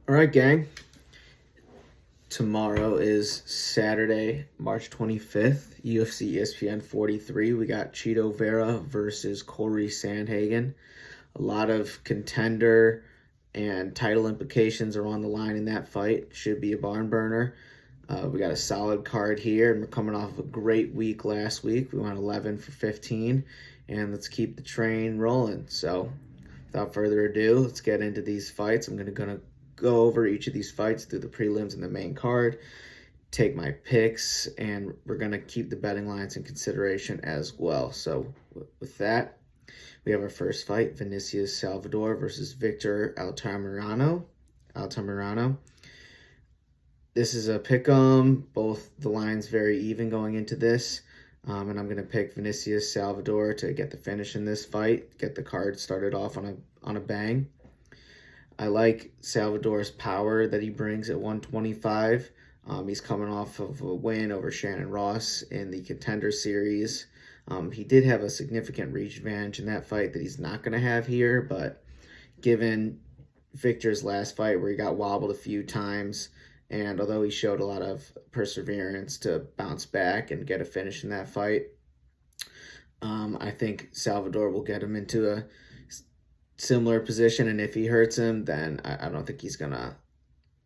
All right, gang. Tomorrow is Saturday, March 25th, UFC ESPN 43. We got Chito Vera versus Cory Sandhagen. A lot of contender and title implications are on the line in that fight. Should be a barn burner. We got a solid card here, and we're coming off of a great week last week. We went 11 for 15, and let's keep the train rolling. So, without further ado, let's get into these fights. I'm gonna go over each of these fights through the prelims and the main card, take my picks, and we're gonna keep the betting lines in consideration as well. So, with that, we have our first fight: Vinicius Salvador versus Victor Altamirano. This is a pick'em. Both the lines very even going into this. And I'm going to pick Vinicius Salvador to get the finish in this fight, get the card started off on a bang. I like Salvador's power that he brings at 125. He's coming off of a win over Shannon Ross in the Contender Series. He did have a significant reach advantage in that fight that he's not going to have here, but given Victor's last fight where he got wobbled a few times, and although he showed a lot of perseverance to bounce back and get a finish in that fight, I think Salvador will get him into a similar position. And if he hurts him, then I don't think he's going to...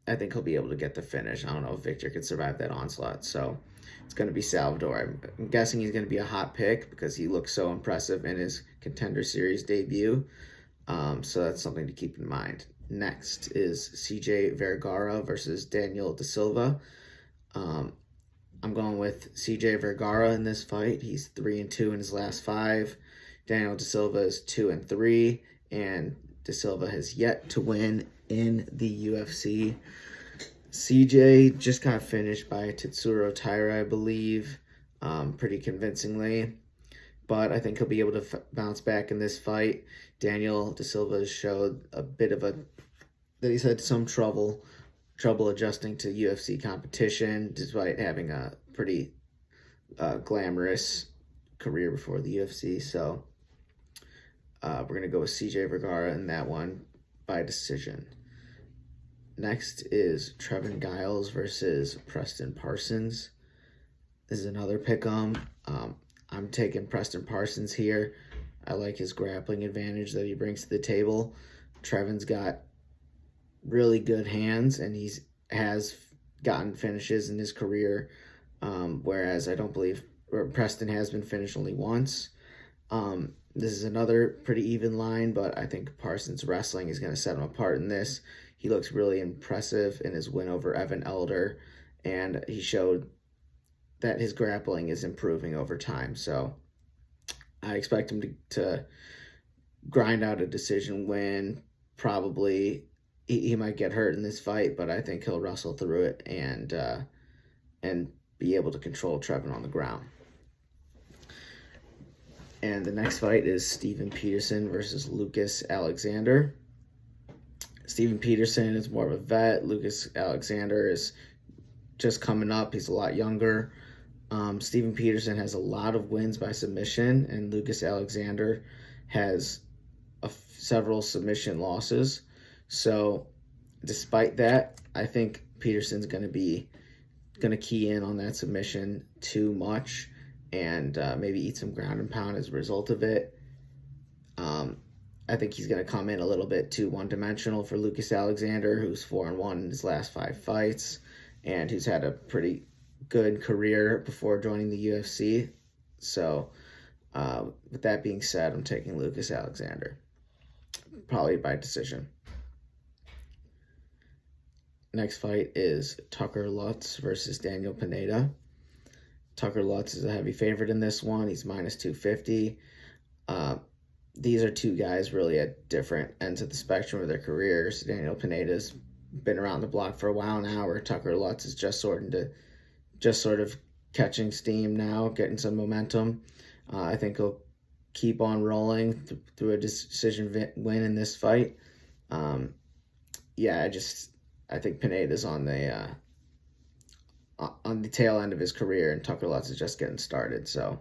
I think he'll be able to get the finish. I don't know if Victor could survive that onslaught. So it's going to be Salvador. I'm guessing he's going to be a hot pick because he looks so impressive in his Contender Series debut. So that's something to keep in mind. Next is CJ Vergara versus Daniel Da Silva. I'm going with CJ Vergara in this fight. He's 3-2 in his last 5. Daniel Da Silva is 2-3, and Da Silva has yet to win in the UFC. CJ just got finished by Tetsuro Taira, I believe, pretty convincingly. But I think he'll be able to bounce back in this fight. Daniel Da Silva has showed a bit of that he's had some trouble adjusting to UFC competition, despite having a pretty glamorous career before the UFC. So we're going to go with CJ Vergara in that one by decision. Next is Trevin Giles versus Preston Parsons. This is another pick'em. I'm taking Preston Parsons here. I like his grappling advantage that he brings to the table. Trevin's got really good hands, and he has gotten finishes in his career, whereas I don't believe Preston has been finished only once. This is another pretty even line, but I think Parsons' wrestling is going to set him apart in this. He looks really impressive in his win over Evan Elder, and he showed that his grappling is improving over time. So I expect him to grind out a decision win. Probably he might get hurt in this fight, but I think he'll wrestle through it and be able to control Trevin on the ground. And the next fight is Steven Peterson versus Lucas Alexander. Steven Peterson is more of a vet. Lucas Alexander is just coming up. He's a lot younger. Steven Peterson has a lot of wins by submission, and Lucas Alexander has several submission losses. So despite that, I think Peterson's going to key in on that submission too much and maybe eat some ground and pound as a result of it. I think he's going to come in a little bit too one-dimensional for Lucas Alexander, who's 4-1 in his last 5 fights and who's had a pretty good career before joining the UFC. So with that being said, I'm taking Lucas Alexander, probably by decision. Next fight is Tucker Lutz versus Daniel Pineda. Tucker Lutz is a heavy favorite in this one. He's minus 250. These are two guys really at different ends of the spectrum of their careers. Daniel Pineda's been around the block for a while now, where Tucker Lutz is just sort of catching steam now, getting some momentum. I think he'll keep on rolling through a decision win in this fight. I think Pineda's on the tail end of his career, and Tucker Lutz is just getting started. So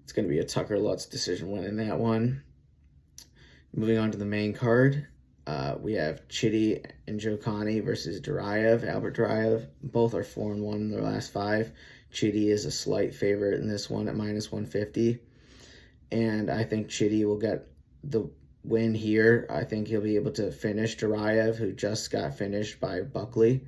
it's going to be a Tucker Lutz decision win in that one. Moving on to the main card, We have Chidi and Jokani versus Albert Duraev. Both are 4-1 in their last 5. Chidi is a slight favorite in this one at -150. And I think Chidi will get the win here. I think he'll be able to finish Duraev, who just got finished by Buckley.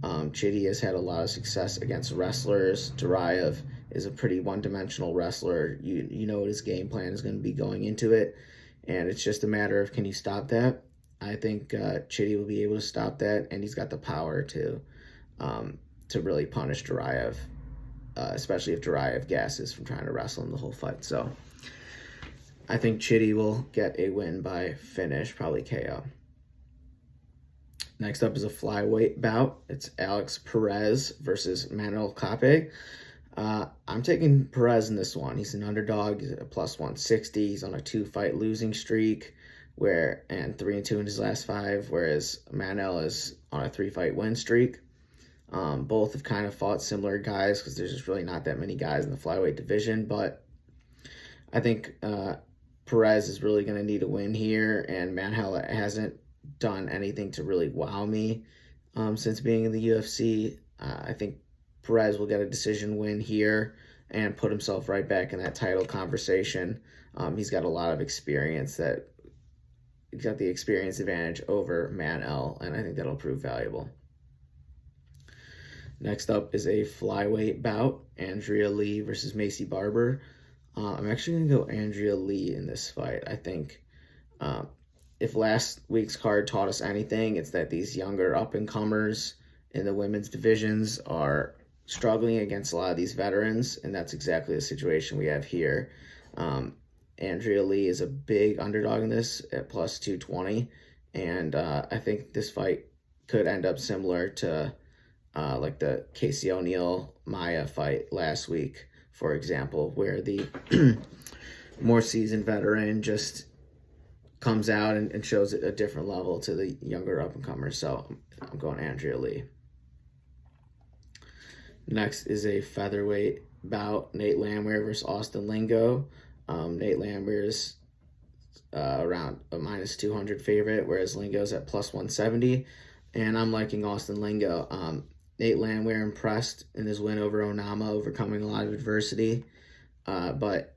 Chidi has had a lot of success against wrestlers. Duraev is a pretty one-dimensional wrestler. You know what his game plan is going to be going into it, and it's just a matter of, can you stop that? I think Chidi will be able to stop that, and he's got the power to really punish Duraev, especially if Duraev gasses from trying to wrestle him the whole fight. So I think Chidi will get a win by finish, probably KO. Next up is a flyweight bout. It's Alex Perez versus Manuel Cape. I'm taking Perez in this one. He's an underdog. He's at +160. He's on a 2-fight losing streak, and 3-2 in his last 5, whereas Manuel is on a 3-fight win streak. Both have kind of fought similar guys because there's just really not that many guys in the flyweight division, but I think Perez is really going to need a win here, and Manuel hasn't done anything to really wow me since being in the UFC. I think Perez will get a decision win here and put himself right back in that title conversation. He's got a lot of experience he's got the experience advantage over Manuel, and I think that'll prove valuable. Next up is a flyweight bout, Andrea Lee versus Macy Barber. I'm actually going to go Andrea Lee in this fight. I think if last week's card taught us anything, it's that these younger up-and-comers in the women's divisions are struggling against a lot of these veterans, and that's exactly the situation we have here. Andrea Lee is a big underdog in this at +220, and I think this fight could end up similar to like the Casey O'Neill-Maya fight last week, for example, where the more seasoned veteran just comes out and shows a different level to the younger up-and-comers. So I'm going Andrea Lee. Next is a featherweight bout, Nate Landwehr versus Austin Lingo. Nate Landwehr's around a -200 favorite, whereas Lingo's at +170. And I'm liking Austin Lingo. Nate Landwehr impressed in his win over Onama, overcoming a lot of adversity. But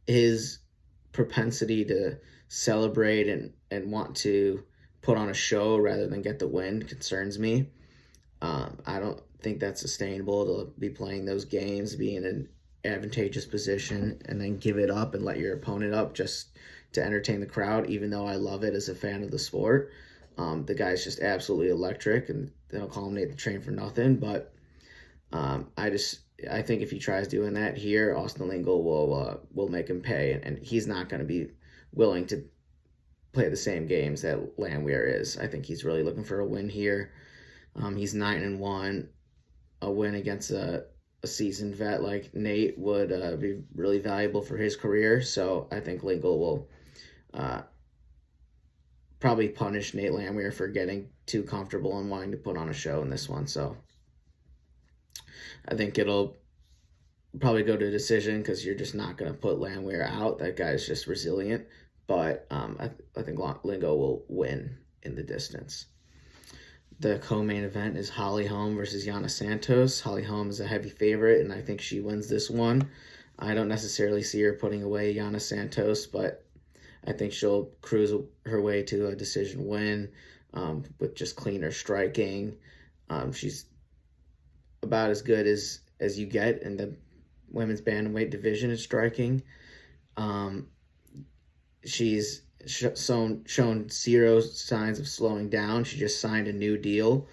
his propensity to celebrate and want to put on a show rather than get the win concerns me. I don't think that's sustainable to be playing those games, be in an advantageous position, and then give it up and let your opponent up just to entertain the crowd, even though I love it as a fan of the sport. The guy's just absolutely electric, and they don't call him Nate the Train for nothing, but I think if he tries doing that here, Austin Lingo will make him pay, and he's not going to be willing to play the same games that Landwehr is. I think he's really looking for a win here. He's 9-1. A win against a seasoned vet like Nate would be really valuable for his career, so I think Lingo will probably punish Nate Landwehr for getting too comfortable and wanting to put on a show in this one. So I think it'll probably go to decision because you're just not going to put Landwehr out. That guy's just resilient. But I think Lingo will win in the distance. The co-main event is Holly Holm versus Yana Santos. Holly Holm is a heavy favorite, and I think she wins this one. I don't necessarily see her putting away Yana Santos, but I think she'll cruise her way to a decision win with just cleaner striking. She's about as good as you get in the women's bantamweight division at striking. She's shown zero signs of slowing down. She just signed a new deal,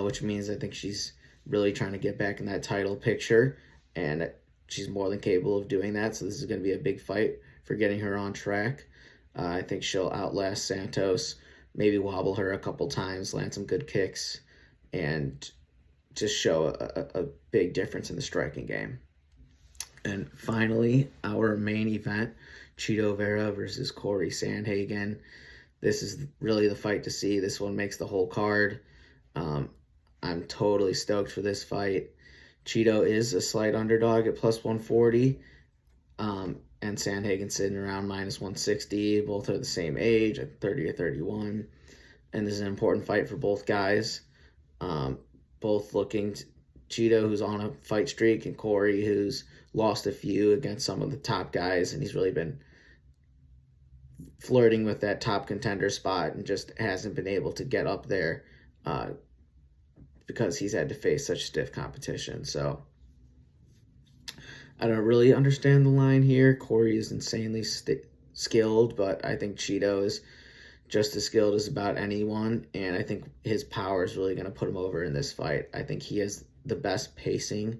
which means I think she's really trying to get back in that title picture, and she's more than capable of doing that. So this is going to be a big fight for getting her on track. I think she'll outlast Santos, maybe wobble her a couple times, land some good kicks, and just show a big difference in the striking game. And finally, our main event, Chito Vera versus Cory Sandhage. This is really the fight to see. This one makes the whole card. I'm totally stoked for this fight. Chito is a slight underdog at +140. and Sandhage sitting around minus 160. Both are the same age, at 30 or 31. And this is an important fight for both guys. Both looking Chito, who's on a fight streak, and Cory, who's lost a few against some of the top guys, and he's really been flirting with that top contender spot and just hasn't been able to get up there because he's had to face such stiff competition. So I don't really understand the line here. Cory is insanely skilled, but I think Chito is just as skilled as about anyone, and I think his power is really going to put him over in this fight. I think he has the best pacing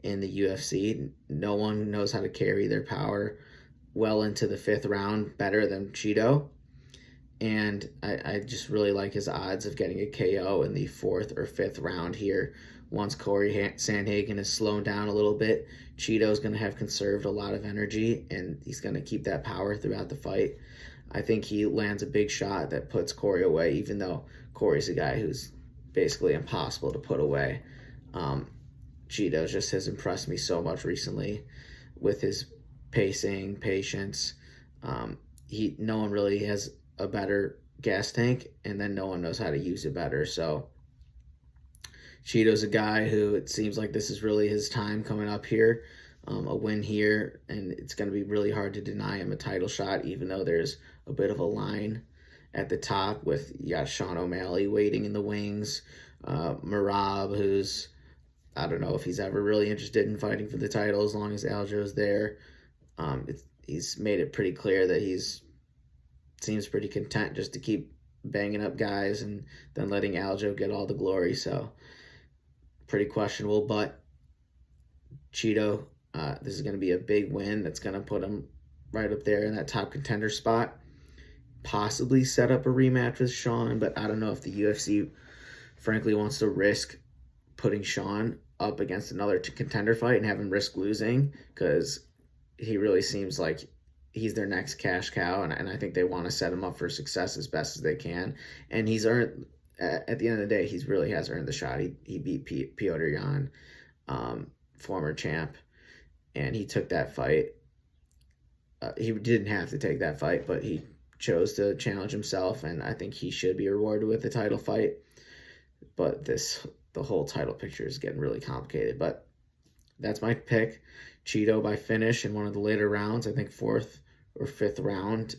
in the UFC. No one knows how to carry their power well into the 5th round better than Chito, and I just really like his odds of getting a KO in the 4th or 5th round here. Once Cory Sandhagen is slowed down a little bit, Chito's going to have conserved a lot of energy, and he's going to keep that power throughout the fight. I think he lands a big shot that puts Cory away, even though Cory's a guy who's basically impossible to put away. Chito just has impressed me so much recently with his pacing, patience. No one really has a better gas tank, and then no one knows how to use it better. So Chito's a guy who it seems like this is really his time coming up here. A win here, and it's going to be really hard to deny him a title shot, even though there's a bit of a line at the top with Sean O'Malley waiting in the wings, Marab, who's, I don't know if he's ever really interested in fighting for the title as long as Aljo's there. He's made it pretty clear that seems pretty content just to keep banging up guys and then letting Aljo get all the glory. So pretty questionable, but Chito, this is going to be a big win that's going to put him right up there in that top contender spot. Possibly set up a rematch with Sean, but I don't know if the UFC frankly wants to risk putting Sean up against another contender fight and have him risk losing, because he really seems like he's their next cash cow, and I think they want to set him up for success as best as they can. And he's earned, at the end of the day, he really has earned the shot. He beat Petr Yan, former champ, and he took that fight. He didn't have to take that fight, but he chose to challenge himself, and I think he should be rewarded with a title fight. But the whole title picture is getting really complicated. But that's my pick. Chito by finish in one of the later rounds, I think 4th or 5th round.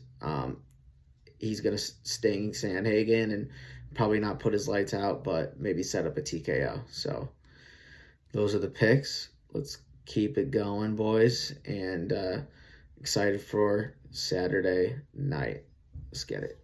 He's going to sting Sandhagen and probably not put his lights out, but maybe set up a TKO. So those are the picks. Let's keep it going, boys, and excited for Saturday night. Let's get it.